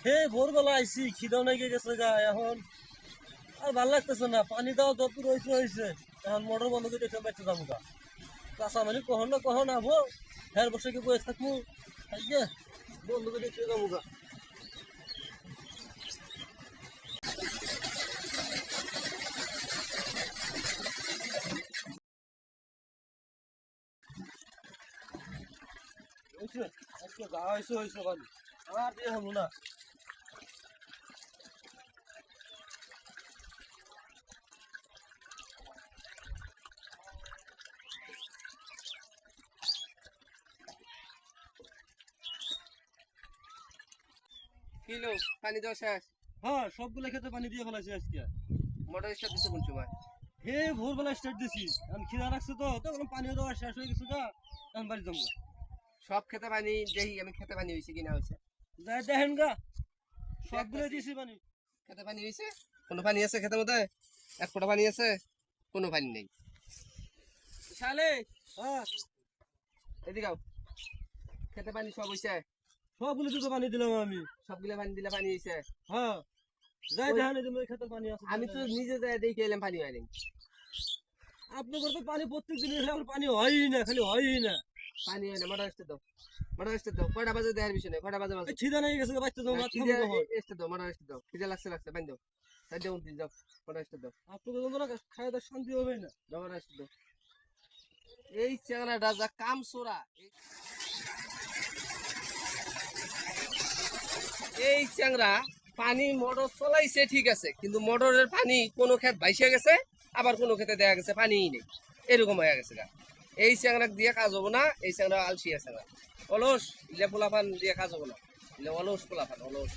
হে ভোরবেলা আইছি, খিদাও নাকি গেছে গা। এখন আর ভাল লাগতেছে না, পানি দাও যত রয়েছে হয়েছে। এখন মোটর বন্ধ করে দেখে বাইতে যাবো গা। কাঁচা মানে কখন না কখন আবো, হ্যাঁ বসে কি বয়ে থাকবো। আইয়ে বন্ধ করে দেখে যাবো গা। হয়েছে আজকে যা হয়েছে হয়েছে পানি, আর দিয়ে হবো না। কিলো পানি দেওয়া শেষ। হ্যাঁ সবগুলো খেতে পানি দিয়ে ফেলাইছি আজকে। মোটর স্টার্ট দিতে কোন সময়? হে ভোরবেলা স্টার্ট দিছি, এখন খিদা লাগছে তো তখন পানিও দেওয়া শেষ হয়ে গেছে গা। এখন বাড়ি যাবো। সব খেতে পানি দেখি আমি খেতে পানি হয়েছে কিনা হয়েছে। যাই দেখেন গা, সবগুলো দিছি পানি। খেতে পানি হয়েছে? কোনো পানি আছে খেতের মধ্যে? এক ফোঁটা পানি আছে? কোনো পানি নেই। শালে হ্যাঁ এদিকে আও। খেতে পানি সব হয়েছে? সবগুলো দুটো পানি দিলাম আমি। সবগুলা পানি দিলে পানি হয়েছে? হ্যাঁ যাই দেখেন এই যে ওই খেতে পানি আছে। আমি তো নিজে যাই দেখে এলাম পানি হয়নি। আপনাদের তো পানি প্রত্যেক দিন এসে আমার পানি হয়ই না, খালি হয়ই না। পানি হয় না। মোটর স্টার্ট দাও, মোটর স্টার্ট দাও। কয়টা বাজে দেওয়ার বিষয় নেই, কয়টা বাজে বাজে। খিদা নাই গেছে বাচ্চা যাবো ভাত খাবো কখন। স্টার্ট দাও, মোটর স্টার্ট দাও। খিদে লাগছে লাগছে পানি দাও। তাই দাও যাও, মোটর স্টার্ট দাও। আপনাদের জন্য না খাই দাও শান্তি হবে না। দাও মোটর স্টার্ট দাও। এই চ্যাংড়াটা যা কাম সোরা, এই চ্যাংড়া পানি মোটর চলাইছে ঠিক আছে, কিন্তু মোটরের পানি কোনো ক্ষেত ভাইসে গেছে, আবার কোনো ক্ষেতে দেখা গেছে পানিই নেই। এরকম হয়ে গেছে গা। এই চ্যাংড়া দিয়ে কাজ হবো না। এই চ্যাংড়া আলসি আছে না, অলস। ইলে পোলাপান দিয়ে কাজ হবো না। ইলে অলস পোলাপান, অলস।